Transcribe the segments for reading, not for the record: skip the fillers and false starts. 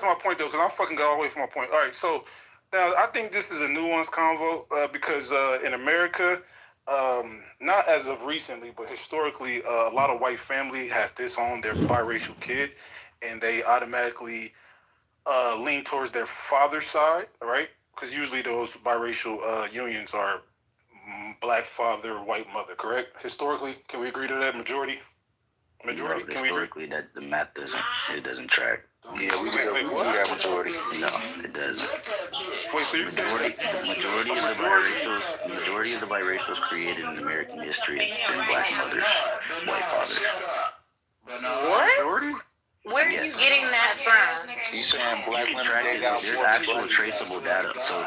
back to my point though, because I'm fucking got all the way from my point. All right, so now I think this is a nuanced convo because in America, not as of recently, but historically, a lot of white family has disowned their biracial kid, and they automatically lean towards their father's side, right? Because usually those biracial unions are black father, white mother, correct? Historically, can we agree to that? Majority? Majority? No, can we agree? historically, that the math doesn't track. Yeah, we do that majority. No, it doesn't. Wait, so you're saying Majority of the biracials created in American history have been black mothers, white fathers. What? Majority? Where are you getting that from? You saying black women they got There's more actual people? traceable data. So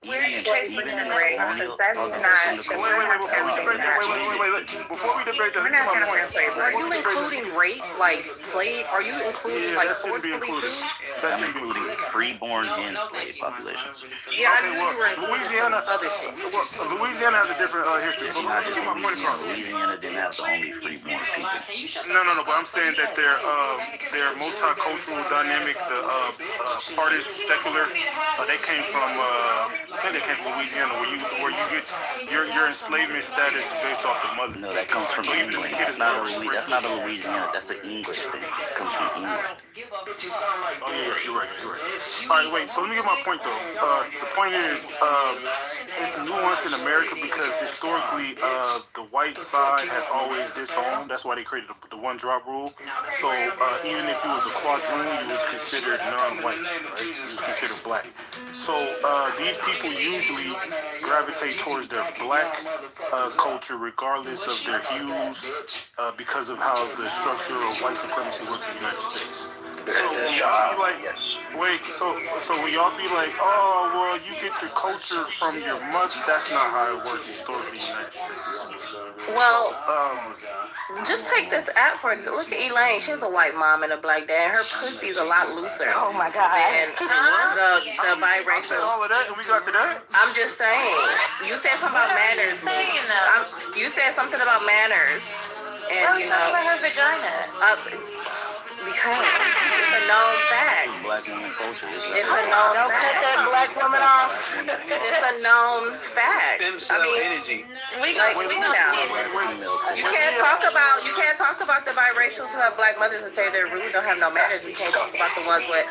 Where are you tracing that from? That's not. Wait. Before we debate that, We're not going to point. translate. Are you including rape, like slave? Are you including like that shouldn't be forcefully included. too? I'm including pre-born and slave populations. Yeah, I Okay, knew well, you were including Louisiana, other shit. Louisiana has a different history. It's But not let me just get my point across. Louisiana didn't have the only free-born people. No, but I'm saying that their multicultural dynamic, the partist, secular, they came from, I think they came from Louisiana, where you get your enslavement status based off the mother. No, that comes from So even if the England. kid is That's not a Louisiana. That's an English thing. It comes from England. Oh yeah, you're right. All right, wait. So let me get my point though. The point is, it's nuanced in America because historically, the white side has always disowned. That's why they created the one drop rule. So even if you was a quadroon, you was considered non-white, right? You was considered black. So these people usually gravitate towards their black culture, regardless of their hues, because of how the structure of white supremacy works in the United States. So when y'all be like, wait, so when y'all be like, oh, well, you get your culture from your mother, that's not how it works historically in the United States. Well, just take this app for example. Look at Elaine. She has a white mom and a black dad. Her pussy's a lot looser. Oh my God. And the I said biracial. all of that, and we got to that. I'm just saying. You said something about manners. You said something about manners. And you know, her vagina. because it's a known fact. Black woman culture. It's a known Don't cut fact. that black woman off. It's a known fact. Stem cell energy. We know now. You can't talk about the biracials who have black mothers and say they're rude, don't have no manners. You can't talk about the ones with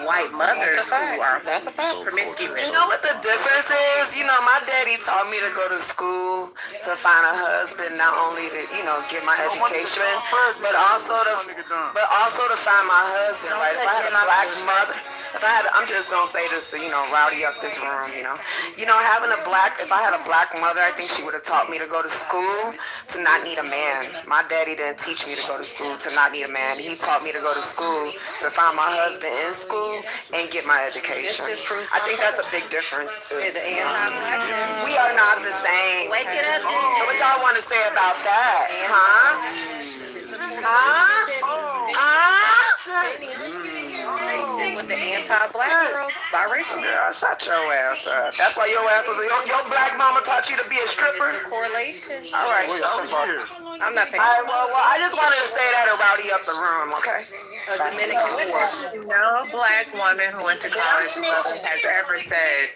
white mothers who are promiscuous. You know what the difference is? You know, my daddy taught me to go to school to find a husband, not only to, get my education, but also to find my husband. Like if I had a black mother, I'm just gonna say this to, rowdy up this room, if I had a black mother, I think she would have taught me to go to school to not need a man. My daddy didn't teach me to go to school to not need a man. He taught me to go to school to find my husband in school and get my education. I think that's a big difference too. We are not the same. Wake it up, So what y'all want to say about that? Huh? With the anti-black girls, biracial Girl, shut your ass up. That's why your ass was your black mama taught you to be a stripper? correlation. All right, Wait, shut the fuck here. I'm not paying. All right, well, I just wanted to say that to rowdy up the room, okay? A Dominican war. No black woman who went to college has ever said,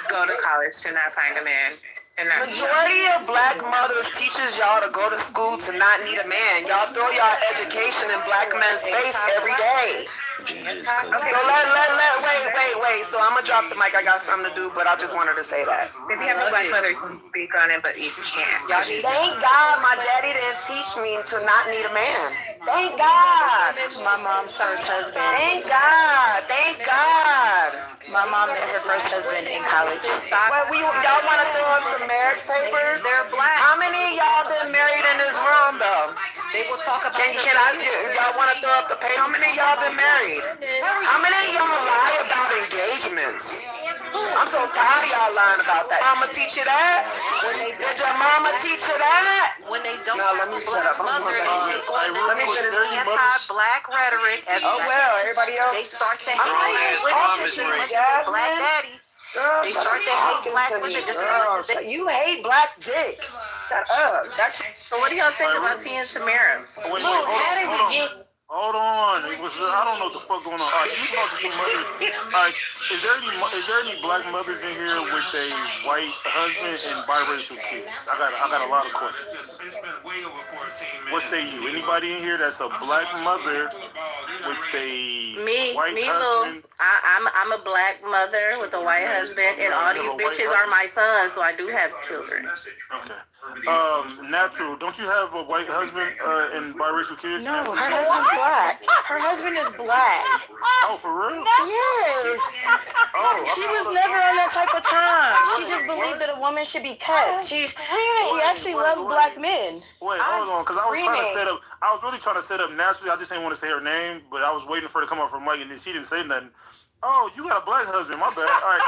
go to college to not find a man. Majority of black mothers teaches y'all to go to school to not need a man. Y'all throw y'all education in black men's face every day. So wait. So I'm gonna drop the mic. I got something to do, but I just wanted to say that. If you have a black mother, you can speak on it, but you can't. Thank God my daddy didn't teach me to not need a man. Thank God. My mom's first husband. Thank God. My mom met her first husband in college. Y'all want to throw up some marriage papers? They're black. How many of y'all been married in this room though? They will talk about. Y'all want to throw up the paper? How many of y'all been married? How many of y'all lie about engagements? I'm so tired of y'all lying about that. Mama teach you that? Did your mama teach you that? When they don't. No, let me shut up. Let me finish the anti-black rhetoric. Oh well, everybody else. They start to I'm not hate talking to you, Jasmine. black daddy. Girl, They shut start to up hate black talking to women me, just girl. as much as You hate black dick. Shut up. So what do y'all think about Tia and Tamara? Hold on. Hold on. It was I don't know what the fuck going on. All right, you talk to some mothers. All right, is there any black mothers in here with a white husband and biracial kids? I got a lot of questions. What say you? Anybody in here that's a black mother with a white husband? Lou. I'm a black mother with a white husband, and all these bitches are my sons, so I do have children. Okay. Natural. Don't you have a white husband and biracial kids? No, her husband's black. Her husband is black. Oh, for real? Yes. Oh, She was never on that type of time. She just believed that a woman should be cut. She actually loves black men. Wait, hold on, because I was trying to set up. I was really trying to set up naturally. I just didn't want to say her name, but I was waiting for her to come up from Mike, and then she didn't say nothing. Oh, you got a black husband. My bad. All right.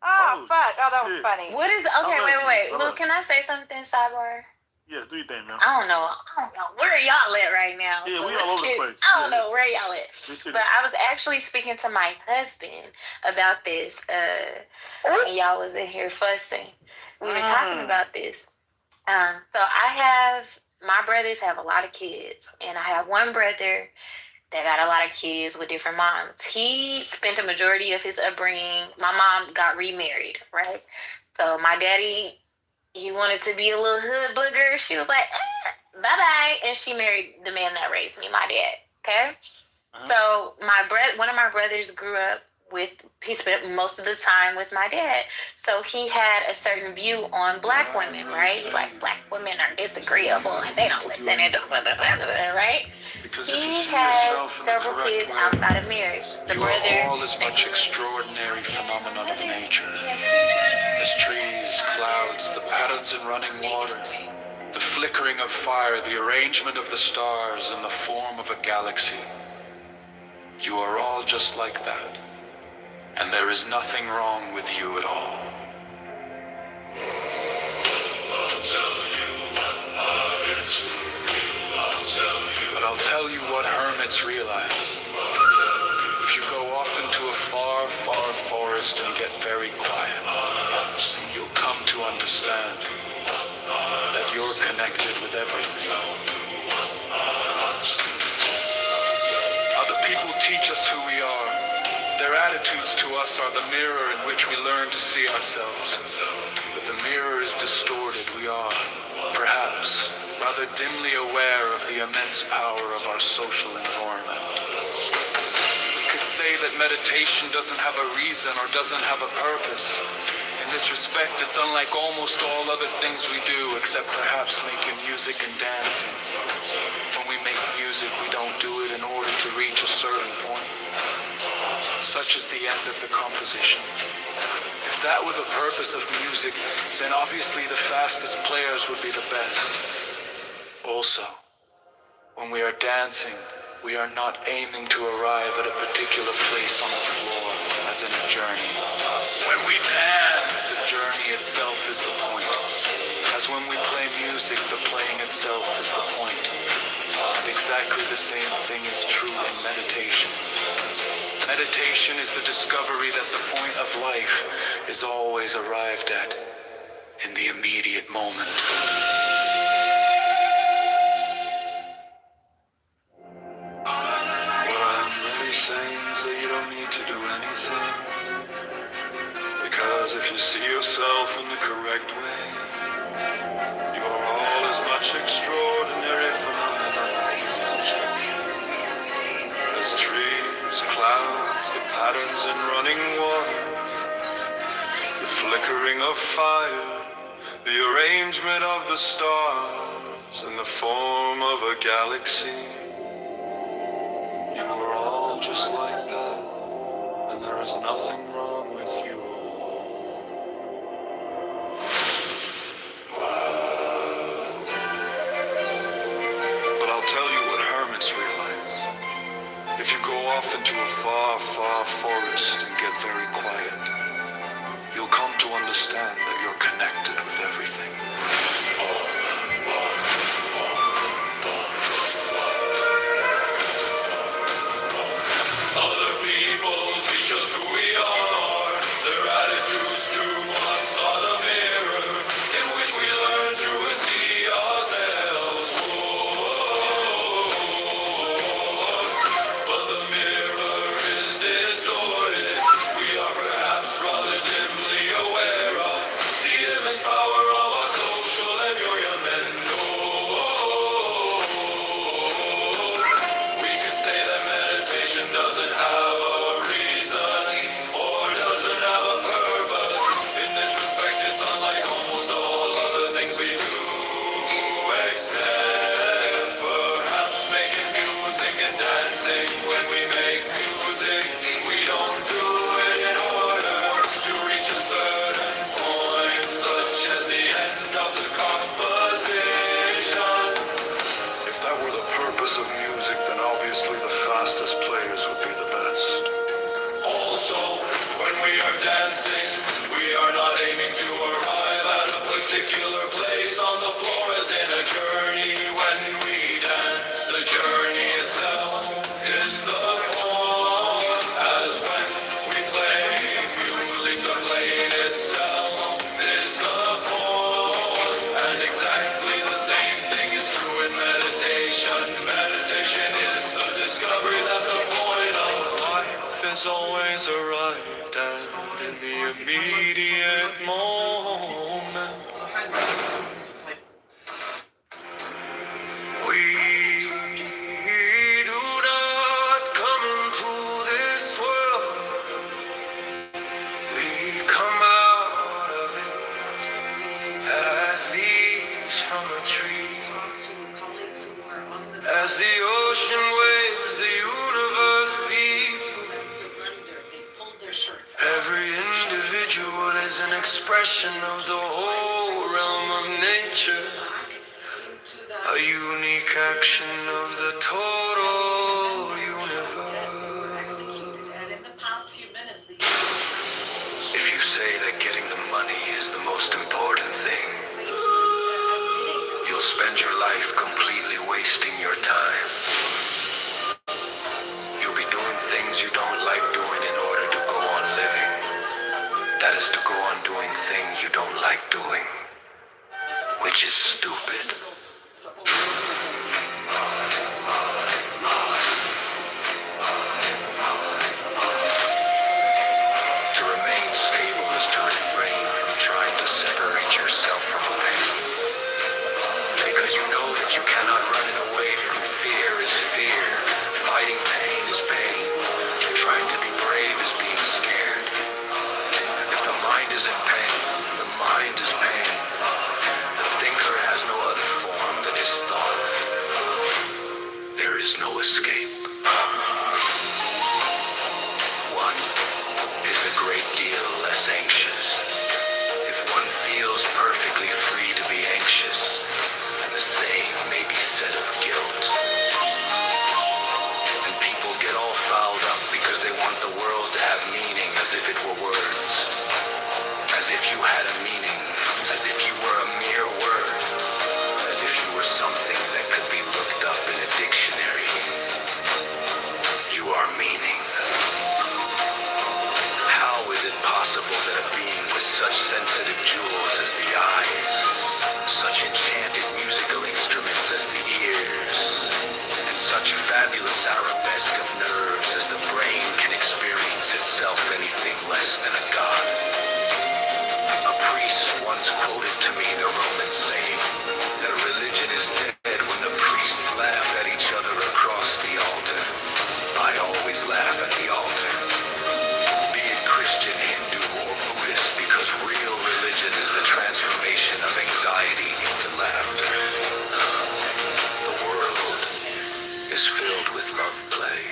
Oh, fuck. Oh, that was funny. What is okay? Wait. Luke, can I say something? Sidebar. Yes, do your thing, man. I don't know where y'all at right now. Yeah, So we all over the place. I don't know where y'all at. But I was actually speaking to my husband about this. When y'all was in here fussing. We were talking about this. So my brothers have a lot of kids, and I have one brother that got a lot of kids with different moms. He spent a majority of his upbringing. My mom got remarried, right? So my daddy, he wanted to be a little hood booger. She was like, bye-bye. And she married the man that raised me, my dad, okay? So one of my brothers grew up he spent most of the time with my dad. So he had a certain view on black women, right? Like, black women are disagreeable and they don't listen and right? He has several kids outside of marriage. The you brother are all as much extraordinary phenomenon of nature as trees, clouds, the patterns in running water, the flickering of fire, the arrangement of the stars, and the form of a galaxy. You are all just like that. And there is nothing wrong with you at all. But I'll tell you what hermits realize. If you go off into a far, far forest and get very quiet, you'll come to understand that you're connected with everything. Other people teach us who we are. Their attitudes to us are the mirror in which we learn to see ourselves. But the mirror is distorted. We are, perhaps, rather dimly aware of the immense power of our social environment. We could say that meditation doesn't have a reason or doesn't have a purpose. In this respect, it's unlike almost all other things we do, except perhaps making music and dancing. When we make music, we don't do it in order to reach a certain point. Such is the end of the composition. If that were the purpose of music, then obviously the fastest players would be the best. Also, when we are dancing, we are not aiming to arrive at a particular place on the floor, as in a journey. When we dance, the journey itself is the point. As when we play music, the playing itself is the point. And exactly the same thing is true in meditation. Meditation is the discovery that the point of life is always arrived at in the immediate moment. What I'm really saying is that you don't need to do anything. Because if you see yourself in the correct way, you are all as much extraordinary phenomenon as trees, clouds, the patterns in running water, the flickering of fire, the arrangement of the stars, and the form of a galaxy. You are all just like that, and there is nothing wrong with you. But I'll tell you what hermits realize. If you go off into a far, far forest and get very quiet, you'll come to understand that you're connected with everything. Other people teach us who we are. Their attitudes to us are the mirror in which we learn to see ourselves. Whoa. dancing. We don't do it in order to reach a certain point, such as the end of the composition. If that were the purpose of music, then obviously the fastest players would be the best. Also, when we are dancing, we are not aiming to arrive at a particular place on the floor as in a journey. When we dance, the journey itself is the point. As when we play music, the playing itself is the point. And exactly the same thing is true in meditation. Meditation is the discovery that the point of life is always arrived at in the immediate moment. We do not come into this world. We come out of it as leaves from a tree. As the ocean waves, the universe beats. Every individual is an expression of the whole realm of nature, a unique action of the total universe. If you say that getting the money is the most important thing, you'll spend your life completely wasting your time. You'll be doing things you don't like doing in order to go on living. That is to go on doing things you don't like doing, which is stupid. To remain stable is to refrain from trying to separate yourself from pain. Because you know that you cannot run away from fear is fear. Fighting pain is pain. Trying to be brave is being scared. If the mind is in pain, the mind is pain. The thinker has no other form than his thought. There is no escape. One is a great deal less anxious. If one feels perfectly free to be anxious, then the same may be said of guilt. And people get all fouled up because they want the world to have meaning as if it were words. As if you had a meaning, as if you were a mere word, as if you were something that could be looked up in a dictionary. You are meaning. How is it possible that a being with such sensitive jewels as the eyes, such enchanted musical instruments as the ears, and such fabulous arabesque of nerves as the brain can experience itself anything less than a god? A priest once quoted to me the Roman saying that a religion is dead when the priests laugh at each other across the altar. I always laugh at the altar. Be it Christian, Hindu, or Buddhist, because real religion is the transformation of anxiety into laughter. The world is filled with love play,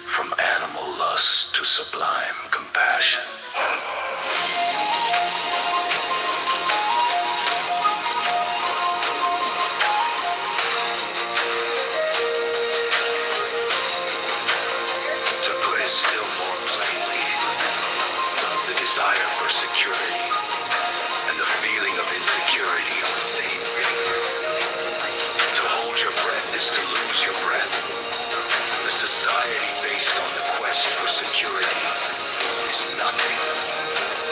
from animal lust to sublime compassion. To put it still more plainly, the desire for security and the feeling of insecurity are the same thing. To hold your breath is to lose your breath. The society based on the quest for security is nothing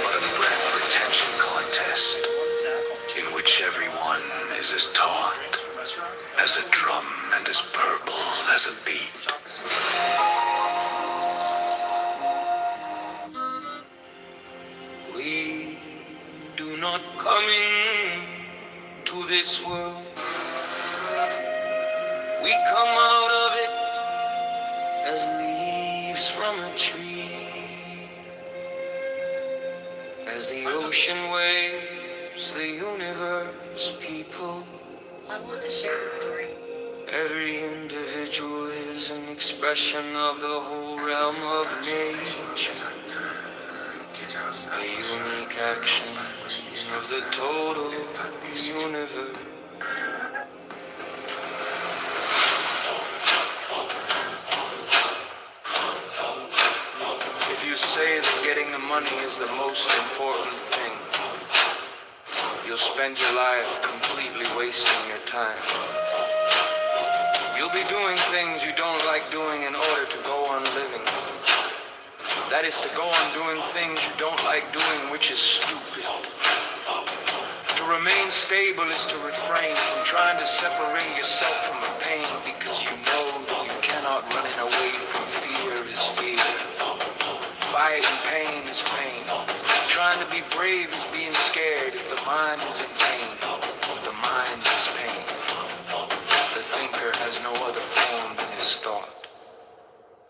but a breath retention contest in which everyone is as taut as a drum and as purple as a beat. We do not come into this world. We come out of it as leaves from a tree. As the ocean waves, the universe people. I want to share the story. Every individual is is an expression of the whole realm of nature, a unique action of the total universe. If you say that getting the money is the most important thing, you'll spend your life completely wasting your time. You'll be doing things you don't like doing in order to go on living. That is to go on doing things you don't like doing, which is stupid. To remain stable is to refrain from trying to separate yourself from the pain, because you know that you cannot run away from fear is fear. Fighting pain is pain. Trying to be brave is being scared. If the mind is in pain, the mind is pain. The thinker has no other form than his thought.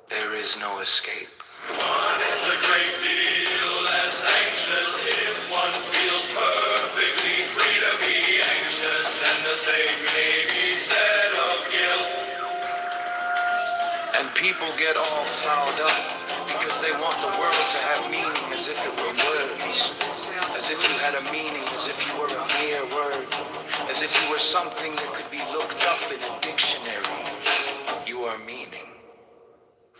There is no escape. One is a great deal less anxious if one feels perfectly free to be anxious, and the same may be said of guilt. And people get all fouled up because they want the world to have meaning as if it were words, as if you had a meaning, as if you were a mere word, as if you were something that could be looked up in a dictionary. You are meaning.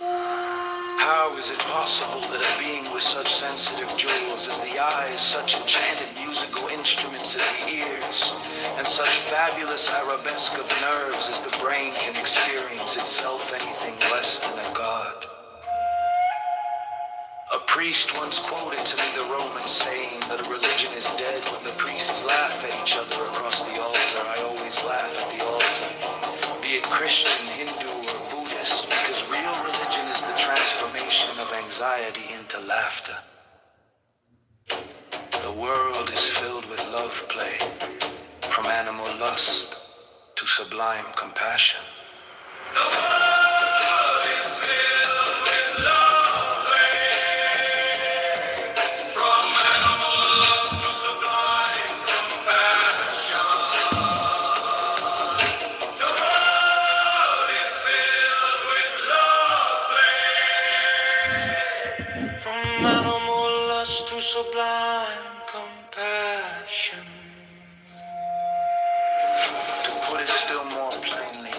How is it possible that a being with such sensitive jewels as the eyes, such enchanted musical instruments as the ears, and such fabulous arabesque of nerves as the brain can experience itself anything less than a god? A priest once quoted to me the Roman saying that a religion is dead when the priests laugh at each other across the altar. I always laugh at the altar, be it Christian, Hindu, or Buddhist, because real religion is the transformation of anxiety into laughter. The world is filled with love play, from animal lust to sublime compassion. The world is filled with love play, from animal lust to sublime compassion. The world is filled with love play, from animal lust to sublime compassion. To put it still more plainly,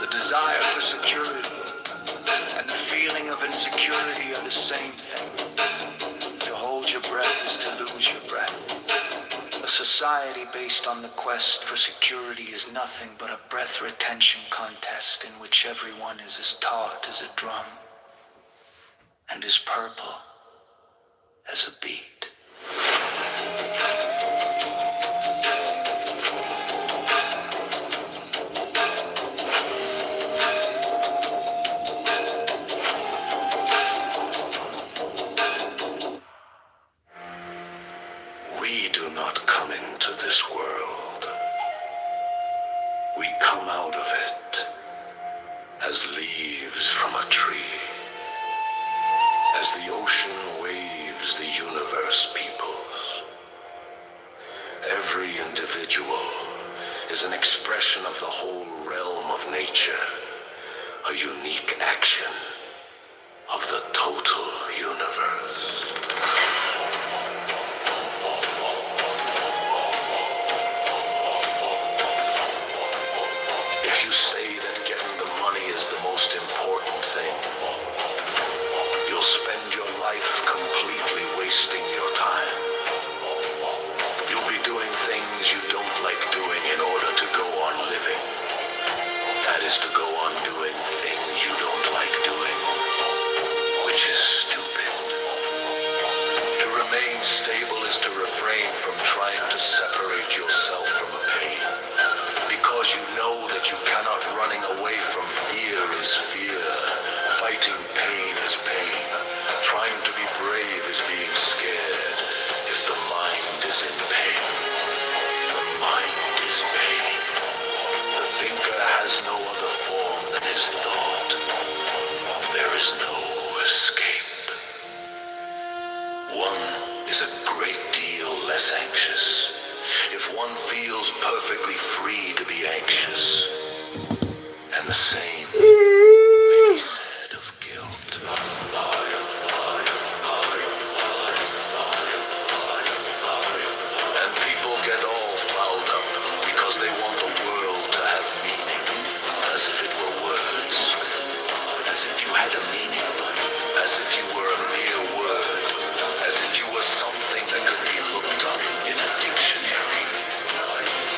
the desire for security and the feeling of insecurity are the same thing. To hold your breath is to lose your breath. A society based on the quest for security is nothing but a breath retention contest in which everyone is as taut as a drum and as purple as a beat. We do not come into this world. We come out of it as leaves from a tree. As the ocean waves, the universe peoples. Every individual is an expression of the whole realm of nature, a unique action of the total universe. If you say that getting the money is the most important thing, you'll spend your life completely wasting your time. You'll be doing things you don't like doing in order to go on living. That is to go on doing things you don't like doing, which is stupid. To remain stable is to refrain from trying to separate yourself from a pain, because you know that you cannot. Running away from fear is fear. Fighting pain is pain. Trying to be brave is being scared. If the mind is in pain, the mind is pain. The thinker has no other form than his thought. There is no escape. One is a great deal less anxious if one feels perfectly free to be anxious, and and the same may be said of guilt. And people get all fouled up because they want the world to have meaning, as if it were words, as if you had a meaning, as if you were a mere word, as if you were something that could be looked up in a dictionary.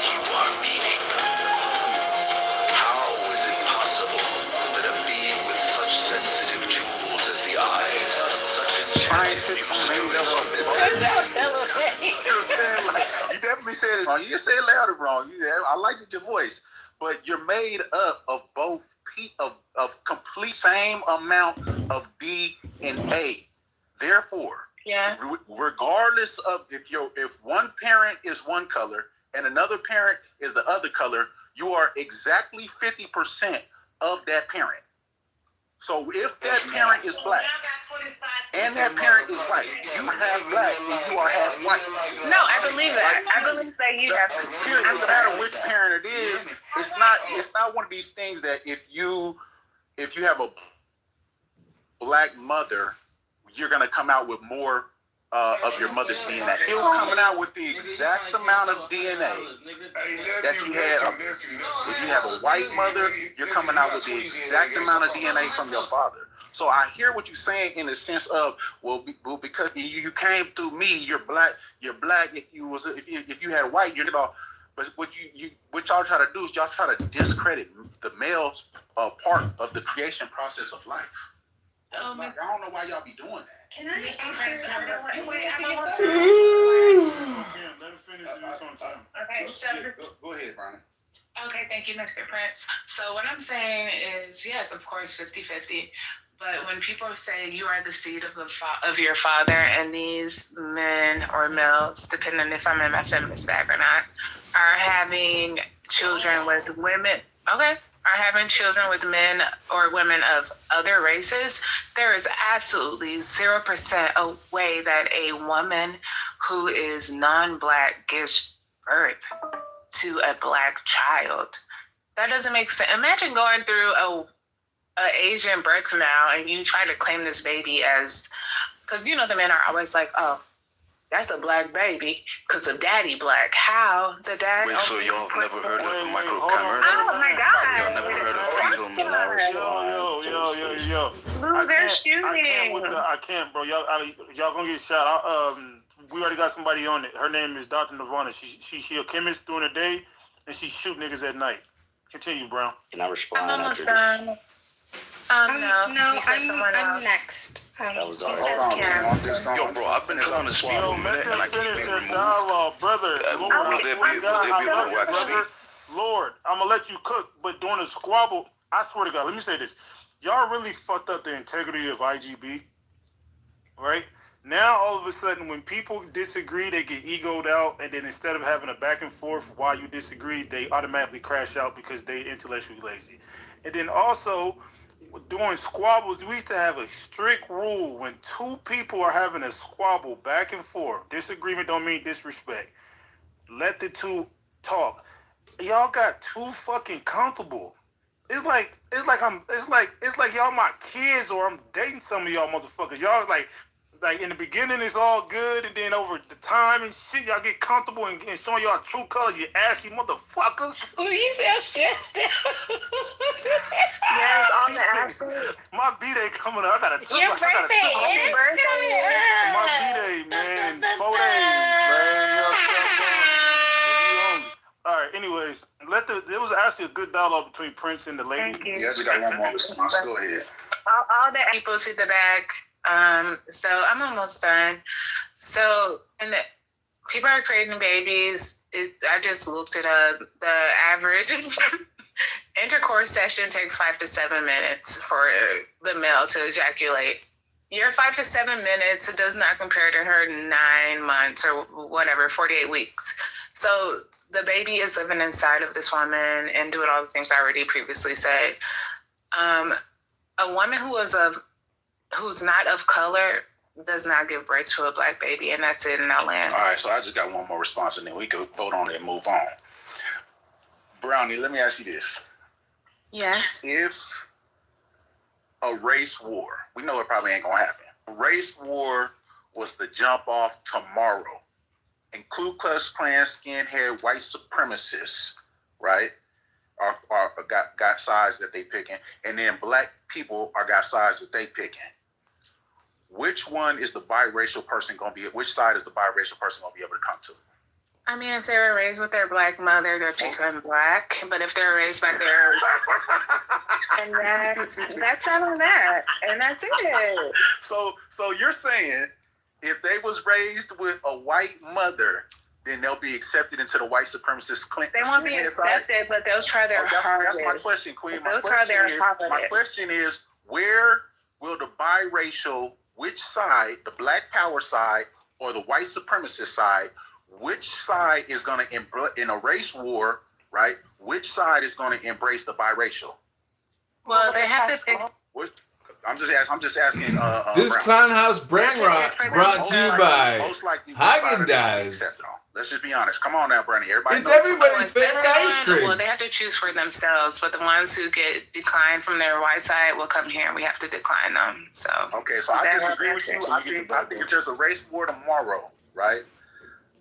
You are meaning. How is it possible that a being with such sensitive jewels as the eyes, such enchanted music are You definitely said it wrong. You didn't say it loud or wrong. I liked your voice, but you're made up of both of complete same amount of DNA. Therefore, regardless of if one parent is one color and another parent is the other color, you are exactly 50% of that parent. So if that parent is black and that parent is white, you have black and you are half white. No, I believe that. I believe that you have to. No matter which parent it is, it's not one of these things that if you have a black mother, you're gonna come out with more of your mother's DNA. Still coming out with the exact amount of DNA that you had. If you have a white mother, you're coming out with the exact amount of DNA from your father. So I hear what you're saying in the sense of, well, because you came through me, you're black. You're black. If you had white, you're not. But what y'all try to do is y'all try to discredit the male's part of the creation process of life. I don't know why y'all be doing that. Can I just let him finish this on time. Okay, so Go ahead, Brian. Okay, thank you, Mr. Prince. So what I'm saying is, yes, of course, 50-50. But when people say you are the seed of your father, and these men or males, depending if I'm in my feminist bag or not, are having children with women, are having children with men or women of other races, there is absolutely 0% a way that a woman who is non-black gives birth to a black child. That doesn't make sense. Imagine going through a Asian birth canal and you try to claim this baby as, because the men are always like, oh, that's a black baby because the daddy black. How? The dad? Wait, so y'all have never heard of microcommerce? Oh my God. Y'all never heard of fetal malnourishment? Yo. I can't, bro. Y'all gonna get shot. We already got somebody on it. Her name is Dr. Nirvana. She a chemist during the day, and she shoot niggas at night. Continue, Brown. Can I respond? I'm almost done. No, I'm next. Hold on. Yo, bro, I've been trying to speak for a minute, and I keep being removed. Brother. Will there be a wax speak? Lord, I'm gonna let you cook, but during the squabble, I swear to God, let me say this. Y'all really fucked up the integrity of IGB, right? Now, all of a sudden, when people disagree, they get egoed out, and then instead of having a back and forth why you disagree, they automatically crash out because they intellectually lazy. And then also, during squabbles, we used to have a strict rule when two people are having a squabble back and forth. Disagreement don't mean disrespect. Let the two talk. Y'all got too fucking comfortable. It's like y'all my kids, or I'm dating some of y'all motherfuckers. Y'all like in the beginning it's all good, and then over the time and shit, y'all get comfortable and showing y'all true colors. You ashy motherfuckers. Ooh, you sound stressed out. Yes, all the asking. My B-Day coming up. I gotta Your birthday is coming up. my B-Day, man, in 4 days, man. All right. Anyways, there was actually a good dialogue between Prince and the lady. Thank you. Yeah, I just got one more response. Go ahead. All the people to the back. So I'm almost done. So, and people are creating babies. I just looked it up. The average intercourse session takes 5 to 7 minutes for the male to ejaculate. Your 5 to 7 minutes does not compare to her 9 months or whatever, 48 weeks. So the baby is living inside of this woman and doing all the things I already previously said. A woman who's not of color does not give birth to a black baby, and that's it in our land. All right, so I just got one more response, and then we could vote on it and move on. Brownie, let me ask you this. Yes. If a race war, we know it probably ain't gonna happen. A race war was to jump off tomorrow, and Ku Klux Klan skinhead white supremacists, right, are got sides that they picking, and then black people got sides that they picking. Which one is the biracial person gonna be? Which side is the biracial person gonna be able to come to? I mean, if they were raised with their black mother, they're become black. But if they're raised by their, and that's not on that, and that's it. So you're saying if they was raised with a white mother, then they'll be accepted into the white supremacist Clinton. They won't be accepted, but they'll try their hardest. That's my question, Queen. They'll try their hardest. My question is, where will the biracial, which side, the black power side or the white supremacist side, which side is going to, in a race war, right? Which side is going to embrace the biracial? Well, they have to pick. I'm just asking. This Clown House Brand Rock brought to you by most likely Häagen-Dazs. Let's just be honest. Come on now, Brandy. Everybody. It's everybody's favorite ice cream. Well, they have to choose for themselves, but the ones who get declined from their white side will come here, and we have to decline them. So okay, so I disagree with you. I think if there's a race war tomorrow, right?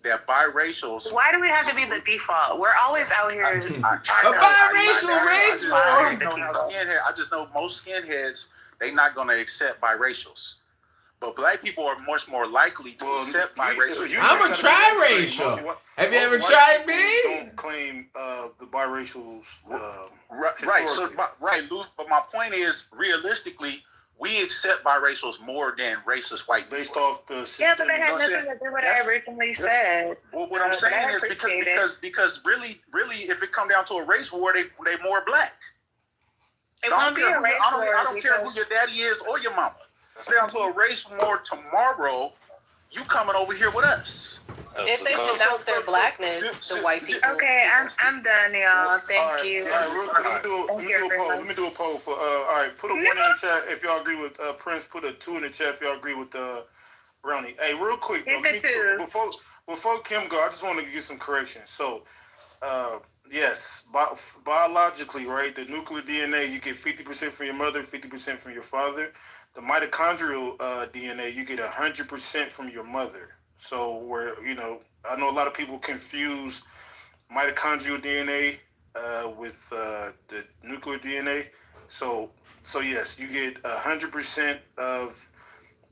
That biracials. Why do we have to be the default? We're always out here. A biracial race war. I just know most skinheads, they're not going to accept biracials. But black people are much more likely to accept biracials. I'm a triracial. Have you ever tried me? Don't claim the biracials. Right. So, but my point is, realistically, we accept biracials more than racist white people. Based off the system. Yeah, but they have nothing to do with what I originally said. Well, what I'm saying is because really, if it come down to a race war, they more black. It won't be a race war. I don't care who your daddy is or your mama. It's down to a race war tomorrow. You coming over here with us? If they denounce their blackness, the white people. Okay, I'm done, y'all. Thank you. All right, real quick, let me do a poll for. All right, put a 1 in the chat if y'all agree with Prince. Put a 2 in the chat if y'all agree with Brownie. Hey, real quick though, before Kim go, I just want to get some corrections. So, yes, biologically, right? The nuclear DNA, you get 50% from your mother, 50% from your father. The mitochondrial DNA, you get 100% from your mother. So I know a lot of people confuse mitochondrial DNA with the nuclear DNA. So yes, you get 100% of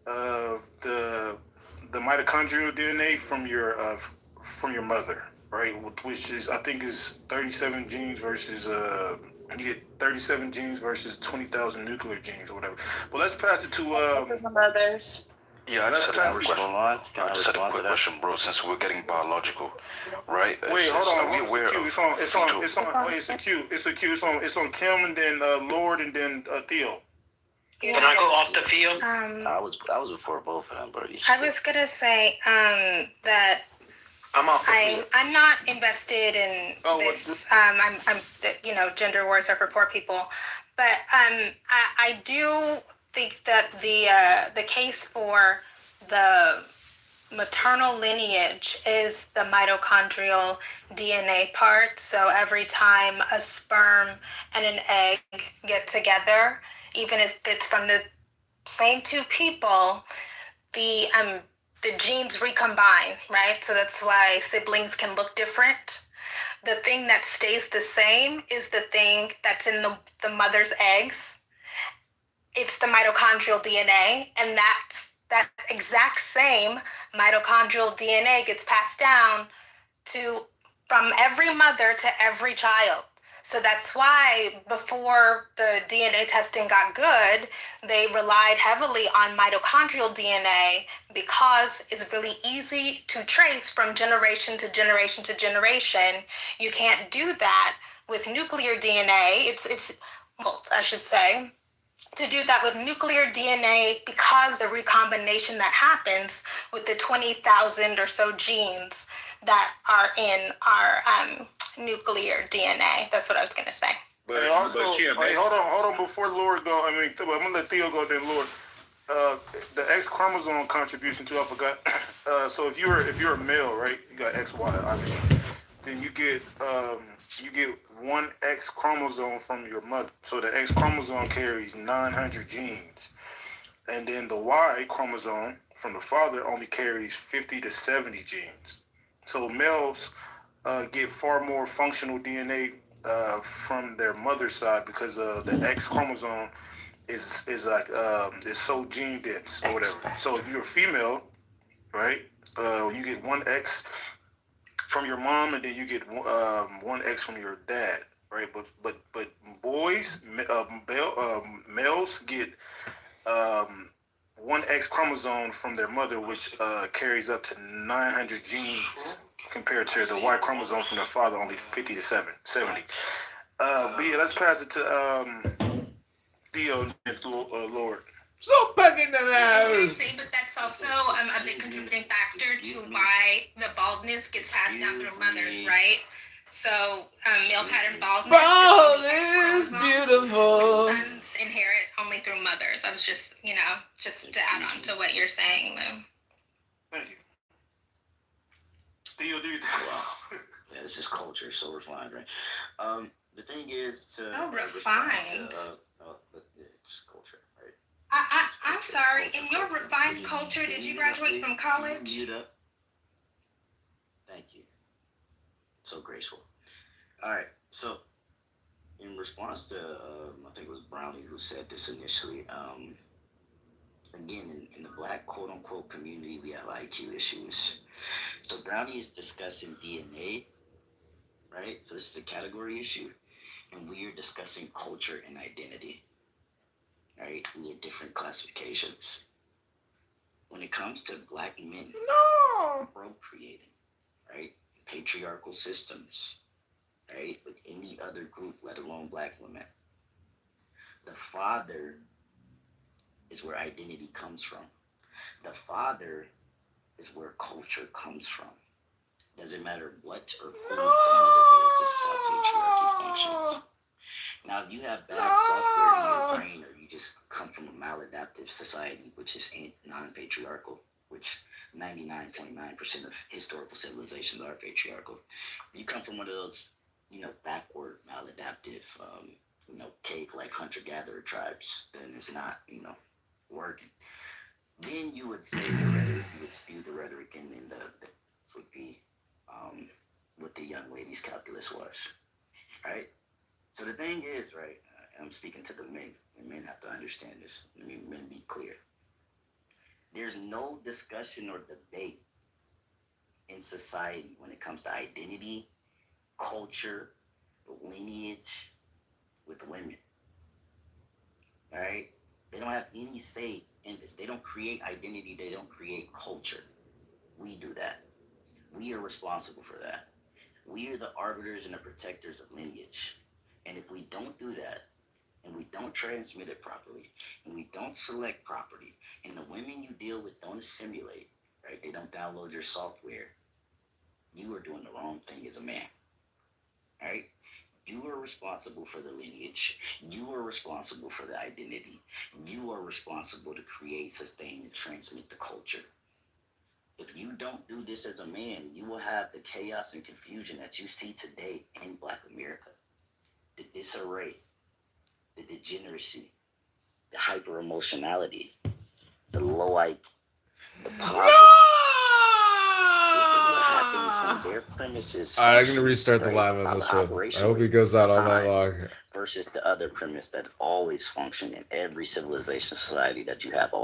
the mitochondrial DNA from your mother, right? Which is, I think, is 37 genes versus you get 37 genes versus 20,000 nuclear genes or whatever. But let's pass it to mothers. Yeah, I just had a quick question, bro. Since we're getting biological, right? Wait, hold on. Are we aware It's on Kim and then Lord and then Theo. Can I go off the field? I was before both of them, but I was gonna say that I'm off the field. I'm not invested in this. I'm gender wars are for poor people, but I do think that the case for the maternal lineage is the mitochondrial DNA part. So every time a sperm and an egg get together, even if it's from the same two people, the genes recombine, right? So that's why siblings can look different. The thing that stays the same is the thing that's in the mother's eggs. It's the mitochondrial DNA, and that exact same mitochondrial DNA gets passed down from every mother to every child. So that's why before the DNA testing got good, they relied heavily on mitochondrial DNA because it's really easy to trace from generation to generation to generation. You can't do that with nuclear DNA. To do that with nuclear DNA, because the recombination that happens with the 20,000 or so genes that are in our nuclear DNA. That's what I was going to say. But hold on. Before Lord go, I'm gonna let Theo go. Then Lord, the X chromosome contribution too. I forgot. So if you're a male, right, you got XY obviously. Then you get one X chromosome from your mother. So the X chromosome carries 900 genes. And then the Y chromosome from the father only carries 50 to 70 genes. So males get far more functional DNA from their mother's side because the X chromosome is like is so gene dense or whatever. So if you're a female, right, you get one X from your mom, and then you get one X from your dad, right? But boys, males get one X chromosome from their mother, which carries up to 900 genes, compared to the Y chromosome from their father, only 50 to 70. But yeah, let's pass it to Theo and Lord. Stop pecking that ass. But that's also a big contributing factor to why the baldness gets passed down through mothers, right? So male pattern baldness. Bald is beautiful. Sons inherit only through mothers. I was just to add on to what you're saying, Lou. Thank you. Theo, do you Wow. Yeah, this is culture, so refined, right? The thing is to refined. It's culture, right? I'm sorry. In your refined culture, did you graduate from college? Mute up. Thank you. So graceful. All right. So, in response to, I think it was Brownie who said this initially. Again, in the black quote-unquote community, we have IQ issues. So Brownie is discussing DNA, right? So this is a category issue, and we are discussing culture and identity. Right? These are different classifications. When it comes to black men procreating, right? Patriarchal systems, right? With any other group, let alone black women. The father is where identity comes from. The father is where culture comes from. Doesn't matter what or who the mother is, this is how patriarchy functions. Now, if you have bad software in your brain, or you just come from a maladaptive society, which is non-patriarchal, which 99.9% of historical civilizations are patriarchal. If you come from one of those, backward, maladaptive, cave-like hunter-gatherer tribes, then it's not, working. Then you would say the rhetoric, you would spew the rhetoric, and then the would be what the young lady's calculus was, right? So the thing is, right, I'm speaking to the men, and men have to understand this. Let me men be clear. There's no discussion or debate in society when it comes to identity, culture, lineage with women. All right? They don't have any say in this. They don't create identity. They don't create culture. We do that. We are responsible for that. We are the arbiters and the protectors of lineage. And if we don't do that, and we don't transmit it properly, and we don't select properly, and the women you deal with don't assimilate, right? They don't download your software. You are doing the wrong thing as a man, right? You are responsible for the lineage. You are responsible for the identity. You are responsible to create, sustain, and transmit the culture. If you don't do this as a man, you will have the chaos and confusion that you see today in Black America. The disarray, the degeneracy, the hyper-emotionality, the low IQ, the poverty. This is what happens when their premises. All right, I'm going to restart the live on this one. I hope it goes out all night long. Versus the other premise that always functioned in every civilization society that you have all